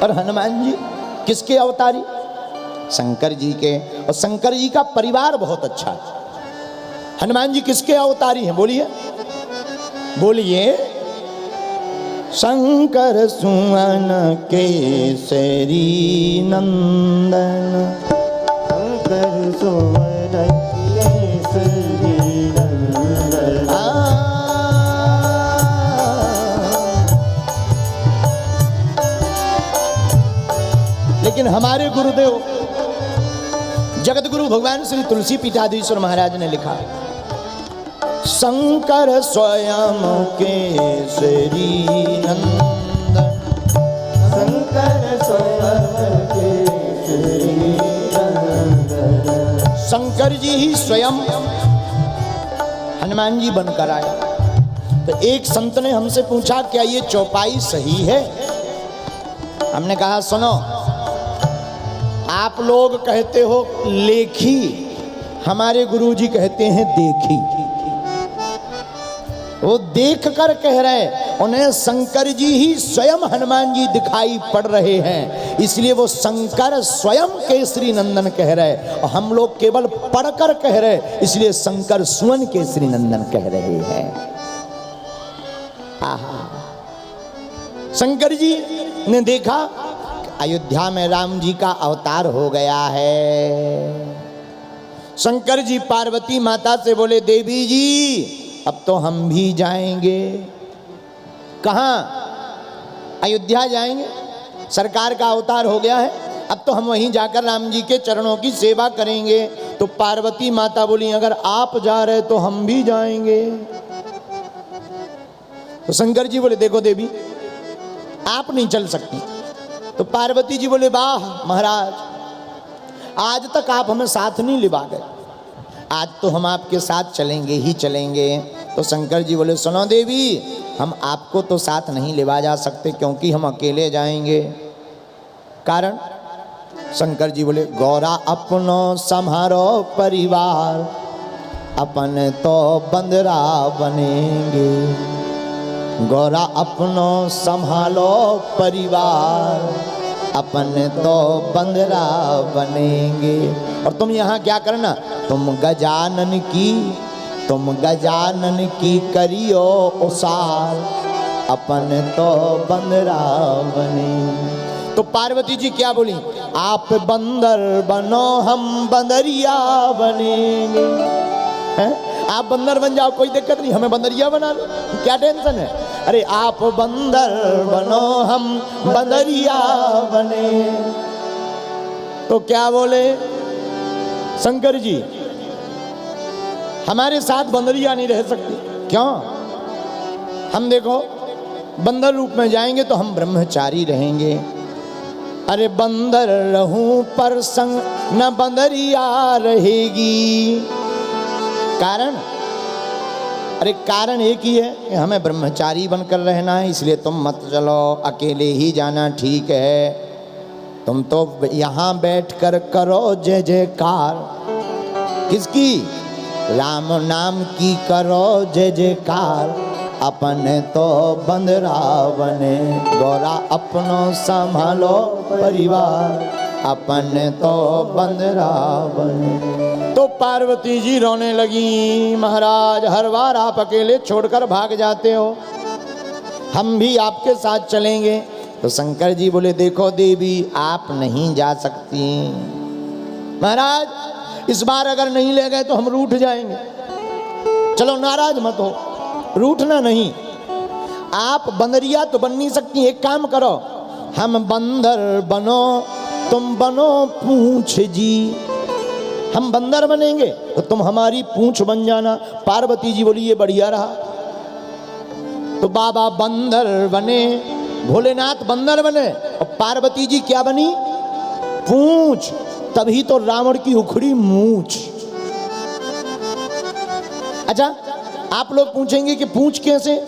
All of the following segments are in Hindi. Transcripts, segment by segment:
और हनुमान जी किसके अवतारी? शंकर जी के। और शंकर जी का परिवार बहुत अच्छा है। हनुमान जी किसके अवतारी हैं? बोलिए बोलिए। शंकर सुवन केसरी नंदन, शंकर सुवन केसरी नंदन। लेकिन हमारे गुरुदेव जगत गुरु भगवान श्री तुलसी पीठाधीश्वर महाराज ने लिखा, शंकर स्वयं केसरी नंदन, शंकर स्वयं केसरी नंदन। शंकर जी ही स्वयं हनुमान जी बनकर आए। तो एक संत ने हमसे पूछा, क्या ये चौपाई सही है? हमने कहा सुनो, आप लोग कहते हो लेखी, हमारे गुरुजी कहते हैं देखी। वो देख कर कह रहे, उन्हें शंकर जी ही स्वयं हनुमान जी दिखाई पड़ रहे हैं, इसलिए वो शंकर स्वयं केसरी नंदन कह रहे। और हम लोग केवल पढ़कर कह रहे, इसलिए शंकर सुवन केसरी नंदन कह रहे हैं। आहा, शंकर जी ने देखा अयोध्या में राम जी का अवतार हो गया है। शंकर जी पार्वती माता से बोले, देवी जी अब तो हम भी जाएंगे। कहाँ? अयोध्या जाएंगे, सरकार का अवतार हो गया है, अब तो हम वहीं जाकर राम जी के चरणों की सेवा करेंगे। तो पार्वती माता बोली, अगर आप जा रहे तो हम भी जाएंगे। तो शंकर जी बोले, देखो देवी आप नहीं चल सकती। तो पार्वती जी बोले, वाह महाराज, आज तक आप हमें साथ नहीं लिवा गए, आज तो हम आपके साथ चलेंगे ही चलेंगे। तो शंकर जी बोले, सुनो देवी, हम आपको तो साथ नहीं लिवा जा सकते क्योंकि हम अकेले जाएंगे। कारण? शंकर जी बोले, गौरा अपनो संहारो परिवार, अपन तो बंदरा बनेंगे। गौरा अपनो संभालो परिवार, अपन तो बंदरा बनेंगे। और तुम यहाँ क्या करना, तुम गजानन की करियो उसार, अपन तो बंदरा बने। तो पार्वती जी क्या बोली, आप बंदर बनो हम बंदरिया बनेंगे। हैं? आप बंदर बन जाओ, कोई दिक्कत नहीं, हमें बंदरिया बना लो, क्या टेंशन है? अरे आप बंदर बनो हम बंदरिया बने। तो क्या बोले शंकर जी, हमारे साथ बंदरिया नहीं रह सकती। क्यों? हम देखो बंदर रूप में जाएंगे तो हम ब्रह्मचारी रहेंगे। अरे बंदर रहूं पर संग न बंदरिया रहेगी। कारण? अरे कारण एक ही है कि हमें ब्रह्मचारी बनकर रहना है, इसलिए तुम मत चलो, अकेले ही जाना ठीक है। तुम तो यहाँ बैठकर करो जय जयकार। किसकी? राम नाम की करो जय जयकार, अपन तो बंदरा बने। गौरा अपनो संभालो परिवार, अपन तो बंदरा बने। तो पार्वती जी रोने लगी, महाराज हर बार आप अकेले छोड़कर भाग जाते हो, हम भी आपके साथ चलेंगे। तो शंकर जी बोले, देखो देवी आप नहीं जा सकती महाराज, इस बार अगर नहीं ले गए तो हम रूठ जाएंगे। चलो नाराज मत हो, रूठना नहीं। आप बंदरिया तो बन नहीं सकती, एक काम करो, हम बंदर बनो, तुम बनो पूंछ जी। हम बंदर बनेंगे तो तुम हमारी पूंछ बन जाना। पार्वती जी बोली, ये बढ़िया रहा। तो बाबा बंदर बने, भोलेनाथ बंदर बने, और पार्वती जी क्या बनी? पूंछ। तभी तो रावण की उखड़ी मूंछ। अच्छा, आप लोग पूछेंगे कि पूंछ कैसे?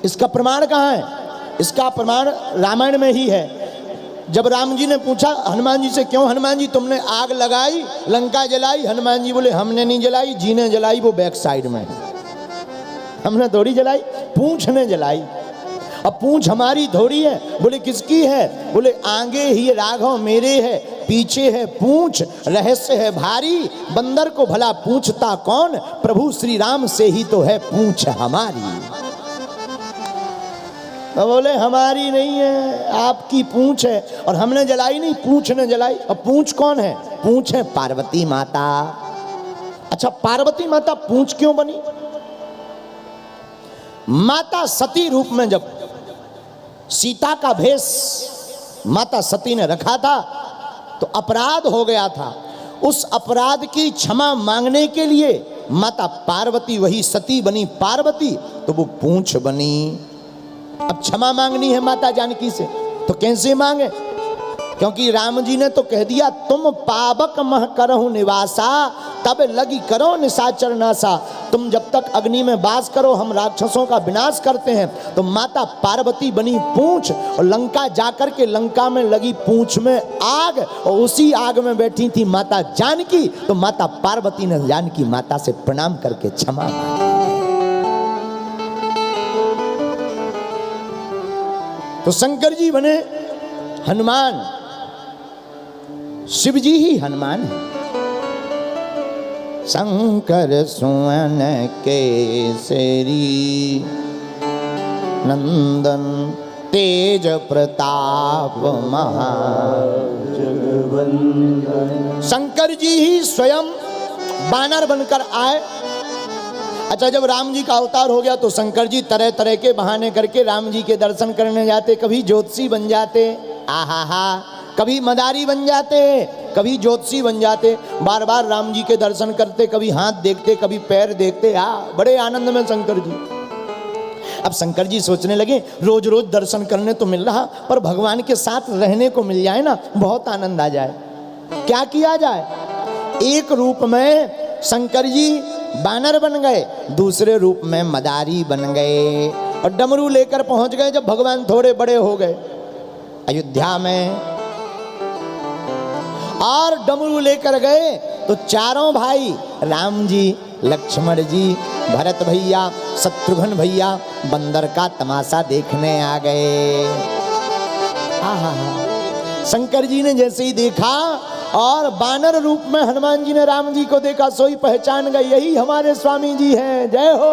इसका प्रमाण कहाँ है? इसका प्रमाण रामायण में ही है। जब राम जी ने पूछा हनुमान जी से, क्यों हनुमान जी तुमने आग लगाई, लंका जलाई? हनुमान जी बोले, हमने नहीं जलाई, जी ने जलाई, वो बैक साइड में, हमने थोड़ी जलाई, पूंछ ने जलाई। अब पूंछ हमारी थोड़ी है। बोले किसकी है? बोले आगे ही राघव मेरे है, पीछे है पूंछ, रहस्य है भारी। बंदर को भला पूछता कौन? प्रभु श्री राम से ही तो है पूंछ हमारी। तो बोले हमारी नहीं है, आपकी पूंछ है। और हमने जलाई नहीं, पूंछ ने जलाई। अब पूंछ कौन है? पूंछ है पार्वती माता। अच्छा, पार्वती माता पूंछ क्यों बनी? माता सती रूप में जब सीता का भेष माता सती ने रखा था तो अपराध हो गया था। उस अपराध की क्षमा मांगने के लिए माता पार्वती, वही सती बनी पार्वती, तो वो पूंछ बनी। अब क्षमा मांगनी है माता जानकी से, तो कैसे मांगे? क्योंकि राम जी ने तो कह दिया तुम पावक मह करहु निवासा, तब लगी करो निशाचर नासा। तुम जब तक अग्नि में वास करो हम राक्षसों का विनाश करते हैं। तो माता पार्वती बनी पूंछ और लंका जाकर के लंका में लगी पूंछ में आग, और उसी आग में बैठी थी माता जानकी। तो माता पार्वती ने जानकी माता से प्रणाम करके क्षमा मांगी। तो शंकर जी बने हनुमान, शिव जी ही हनुमान है। शंकर सुवन केसरी नंदन तेज प्रताप महा जगवंदन। शंकर जी ही स्वयं बानर बनकर आए। अच्छा, जब राम जी का अवतार हो गया तो शंकर जी तरह तरह के बहाने करके राम जी के दर्शन करने जाते। कभी ज्योतिषी बन जाते, आहा, कभी मदारी बन जाते, कभी ज्योतिषी बन जाते। बार बार राम जी के दर्शन करते, कभी हाथ देखते, कभी पैर देखते। बड़े आनंद में शंकर जी। अब शंकर जी सोचने लगे रोज रोज दर्शन करने तो मिल रहा, पर भगवान के साथ रहने को मिल जाए ना, बहुत आनंद आ जाए। क्या किया जाए? एक रूप में शंकर जी बानर बन गए, दूसरे रूप में मदारी बन गए, और डमरू लेकर पहुंच गए जब भगवान थोड़े बड़े हो गए अयोध्या में। और डमरू लेकर गए तो चारों भाई राम जी, लक्ष्मण जी, भरत भैया, शत्रुघ्न भैया बंदर का तमाशा देखने आ गए। शंकर जी ने जैसे ही देखा और बानर रूप में हनुमान जी ने राम जी को देखा, सोई पहचान गए, यही हमारे स्वामी जी हैं, जय हो।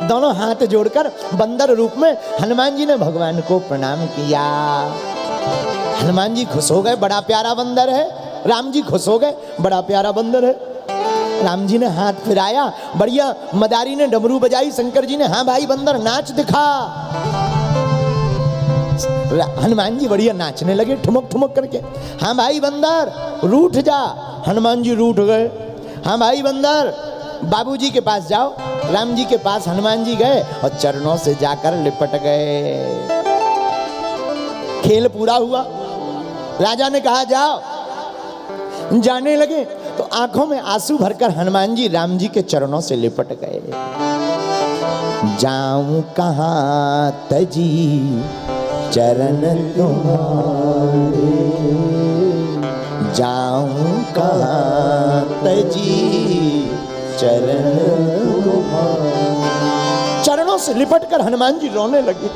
दोनों हाथ जोड़कर बंदर रूप में हनुमान जी ने भगवान को प्रणाम किया। हनुमान जी खुश हो गए, बड़ा प्यारा बंदर है। राम जी खुश हो गए, बड़ा प्यारा बंदर है। राम जी ने हाथ फिराया, बढ़िया मदारी ने डमरू बजाई, शंकर जी ने हाँ भाई बंदर नाच दिखा। हनुमान जी बढ़िया नाचने लगे ठुमक ठुमक करके। हाँ भाई बंदर रूठ जा। हनुमान जी रूठ गए। हाँ भाई बंदर बाबूजी के पास जाओ। राम जी के पास हनुमान जी गए और चरणों से जाकर लिपट गए। खेल पूरा हुआ। राजा ने कहा जाओ। जाने लगे तो आंखों में आंसू भरकर हनुमान जी राम जी के चरणों से लिपट गए। जाऊं कहाँ तजी चरण तुम्हारे, जाऊं कहाँ तजी चरण तुम्हारे। चरणों से लिपटकर हनुमान जी रोने लगे।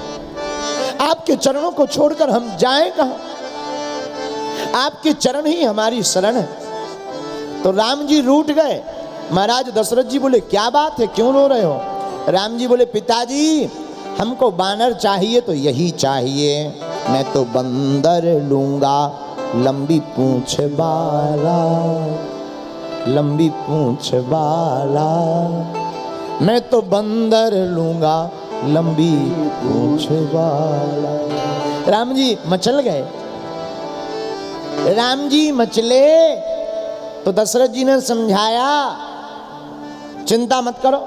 आपके चरणों को छोड़कर हम जाएं कहाँ? आपके चरण ही हमारी शरण है। तो राम जी रूठ गए। महाराज दशरथ जी बोले क्या बात है, क्यों रो रहे हो? राम जी बोले पिताजी हमको बानर चाहिए तो यही चाहिए, मैं तो बंदर लूंगा लंबी पूंछ वाला, लंबी पूंछ वाला, मैं तो बंदर लूंगा लंबी पूंछ वाला। राम जी मचल गए। राम जी मचले तो दशरथ जी ने समझाया चिंता मत करो,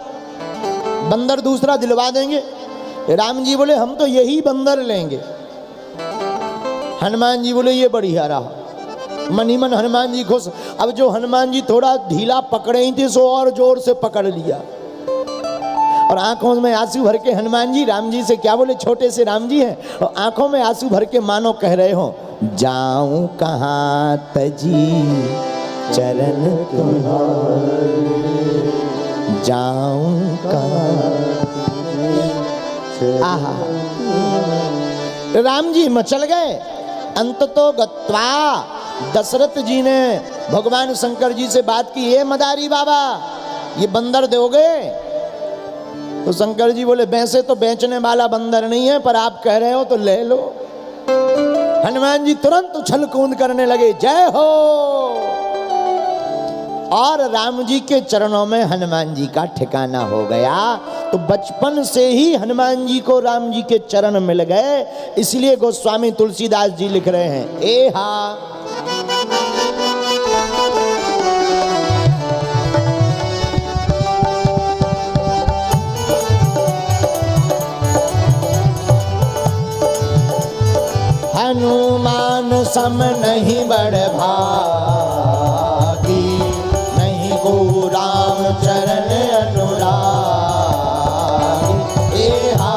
बंदर दूसरा दिलवा देंगे। राम जी बोले हम तो यही बंदर लेंगे। हनुमान जी बोले ये बढ़िया रहा। मन ही मन हनुमान जी खुश। अब जो हनुमान जी थोड़ा ढीला पकड़े ही थे सो और जोर से पकड़ लिया और आंखों में आंसू भर के हनुमान जी राम जी से क्या बोले, छोटे से राम जी हैं और आंखों में आंसू भर के मानो कह रहे हो जाऊं कहाँ तजी चरण तुम्हारे, जाऊं कहाँ। आहा, राम जी मचल गए। अंत तो गत्वा दशरथ जी ने भगवान शंकर जी से बात की, ये मदारी बाबा ये बंदर दोगे? तो शंकर जी बोले वैसे तो बेचने वाला बंदर नहीं है, पर आप कह रहे हो तो ले लो। हनुमान जी तुरंत उछल कूद करने लगे, जय हो। और राम जी के चरणों में हनुमान जी का ठिकाना हो गया। तो बचपन से ही हनुमान जी को राम जी के चरण मिल गए, इसलिए गोस्वामी तुलसीदास जी लिख रहे हैं, ए हा हनुमान सम नहीं बड़ भागी, नहीं को राम चरण अनुरागी। ए हा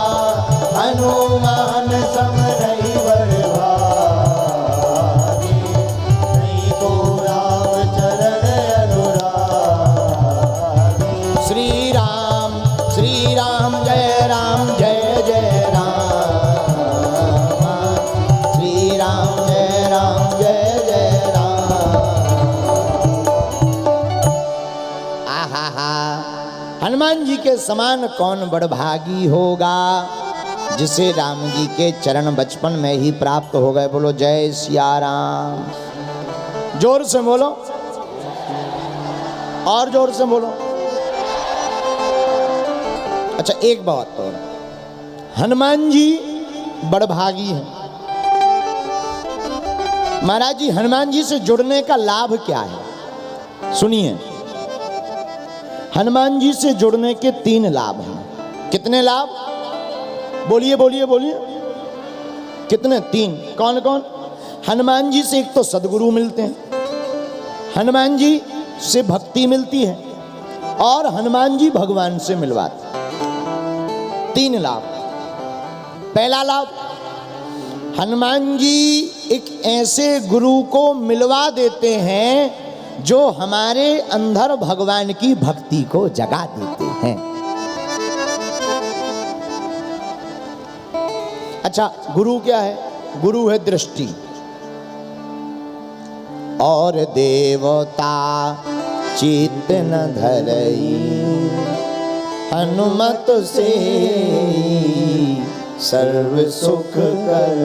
हनुमान सम नहीं बड़ भागी, नहीं को राम चरण अनुरागी। श्री राम जय राम जय जय राम। हनुमान जी के समान कौन बड़भागी होगा, जिसे राम जी के चरण बचपन में ही प्राप्त हो गए। बोलो जय सिया राम। जोर से बोलो, और जोर से बोलो। अच्छा एक बात और, हनुमान जी बड़भागी हैं। महाराज जी हनुमान जी से जुड़ने का लाभ क्या है? सुनिए, हनुमान जी से जुड़ने के 3 लाभ हैं। कितने लाभ? बोलिए बोलिए बोलिए, कितने? 3। कौन कौन? हनुमान जी से एक तो सदगुरु मिलते हैं, हनुमान जी से भक्ति मिलती है, और हनुमान जी भगवान से मिलवाते हैं। 3 लाभ। पहला लाभ, हनुमान जी एक ऐसे गुरु को मिलवा देते हैं जो हमारे अंदर भगवान की भक्ति को जगा देते हैं। अच्छा, गुरु क्या है? गुरु है दृष्टि। और देवता चित्त न धरई, हनुमत से सर्व सुख कर।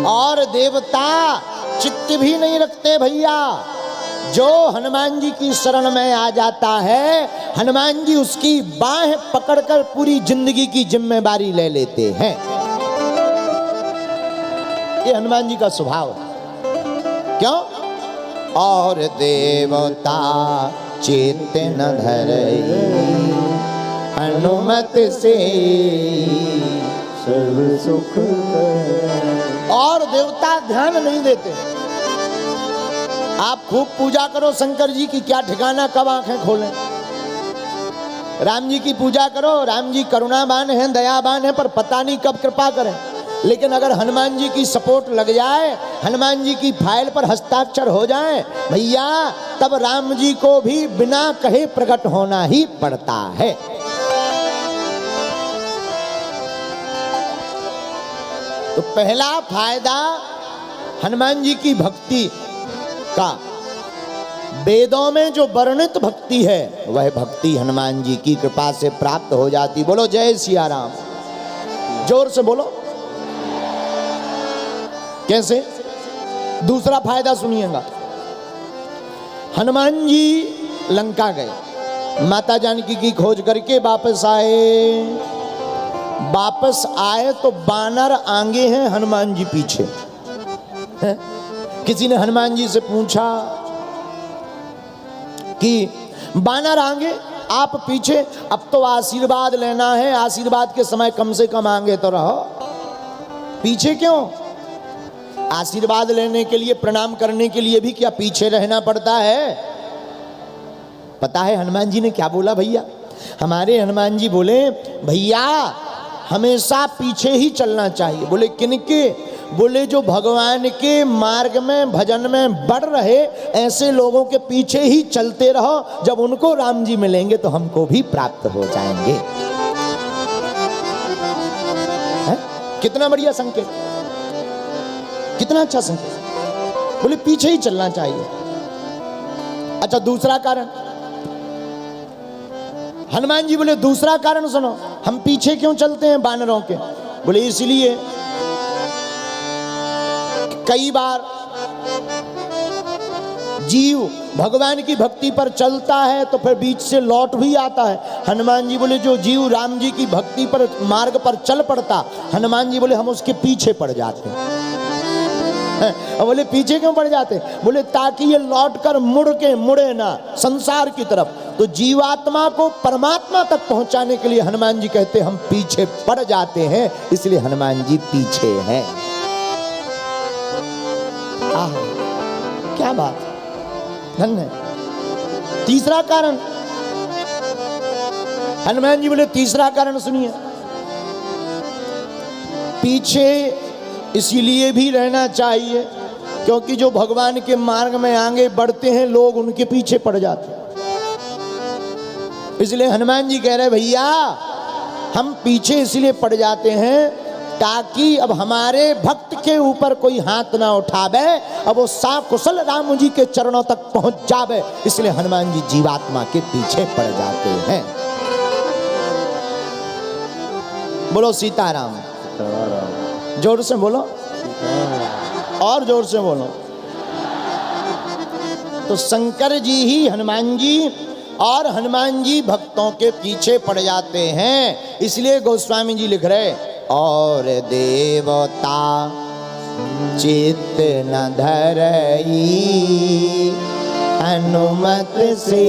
और देवता चित्त भी नहीं रखते भैया। जो हनुमान जी की शरण में आ जाता है, हनुमान जी उसकी बाह पकड़कर पूरी जिंदगी की जिम्मेदारी ले लेते हैं। ये हनुमान जी का स्वभाव है। क्यों? और देवता चित्त न धरई, हनुमत से सर्व सुख कर। और देवता ध्यान नहीं देते। आप खूब पूजा करो शंकर जी की, क्या ठिकाना कब आंखें खोलें। राम जी की पूजा करो, राम जी करुणावान हैं, दयावान हैं, पर पता नहीं कब कृपा करें। लेकिन अगर हनुमान जी की सपोर्ट लग जाए, हनुमान जी की फाइल पर हस्ताक्षर हो जाए भैया, तब राम जी को भी बिना कहे प्रकट होना ही पड़ता है। तो पहला फायदा हनुमान जी की भक्ति का, वेदों में जो वर्णित भक्ति है वह भक्ति हनुमान जी की कृपा से प्राप्त हो जाती। बोलो जय सिया राम। जोर से बोलो। कैसे? दूसरा फायदा सुनिएगा। हनुमान जी लंका गए, माता जानकी की खोज करके वापस आए। वापस आए तो बानर आगे हैं, हनुमान जी पीछे हैं। किसी ने हनुमान जी से पूछा कि बानर आगे आप पीछे, अब तो आशीर्वाद लेना है, आशीर्वाद के समय कम से कम आगे तो रहो, पीछे क्यों? आशीर्वाद लेने के लिए, प्रणाम करने के लिए भी क्या पीछे रहना पड़ता है? पता है हनुमान जी ने क्या बोला भैया? हमारे हनुमान जी बोले भैया हमेशा पीछे ही चलना चाहिए। बोले किनके? बोले जो भगवान के मार्ग में भजन में बढ़ रहे, ऐसे लोगों के पीछे ही चलते रहो। जब उनको राम जी मिलेंगे तो हमको भी प्राप्त हो जाएंगे। कितना बढ़िया संकेत, कितना अच्छा संकेत। बोले पीछे ही चलना चाहिए। अच्छा दूसरा कारण, हनुमान जी बोले दूसरा कारण सुनो, हम पीछे क्यों चलते हैं वानरों के? बोले इसलिए कई बार जीव भगवान की भक्ति पर चलता है तो फिर बीच से लौट भी आता है। हनुमान जी बोले जो जीव राम जी की भक्ति पर मार्ग पर चल पड़ता, हनुमान जी बोले हम उसके पीछे पड़ जाते हैं। बोले पीछे क्यों पड़ जाते? बोले ताकि ये लौट कर मुड़े ना संसार की तरफ। तो जीवात्मा को परमात्मा तक पहुंचाने के लिए हनुमान जी कहते हम पीछे पड़ जाते हैं, इसलिए हनुमान जी पीछे हैं। आहा, क्या बात, धन्य। तीसरा कारण, हनुमान जी बोले तीसरा कारण सुनिए, पीछे इसीलिए भी रहना चाहिए क्योंकि जो भगवान के मार्ग में आगे बढ़ते हैं लोग उनके पीछे पड़ जाते हैं। इसलिए हनुमान जी कह रहे भैया हम पीछे इसलिए पड़ जाते हैं ताकि अब हमारे भक्त के ऊपर कोई हाथ ना उठावे, अब वो साकुशल राम जी के चरणों तक पहुंच जावे, इसलिए हनुमान जी जीवात्मा के पीछे पड़ जाते हैं। बोलो सीताराम, जोर से बोलो और जोर से बोलो। तो शंकर जी ही हनुमान जी और हनुमान जी भक्तों के पीछे पड़ जाते हैं। इसलिए गोस्वामी जी लिख रहे और देवता चित्त न धरई अनुमत से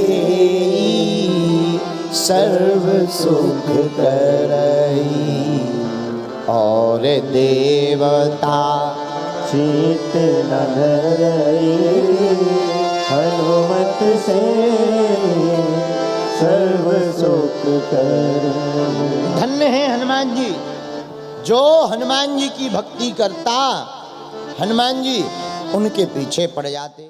सर्व सुख करई। और देवता चित न धरई हनुमत से सर्व सुख करई। धन्य है हनुमान जी, जो हनुमान जी की भक्ति करता, हनुमान जी उनके पीछे पड़ जाते।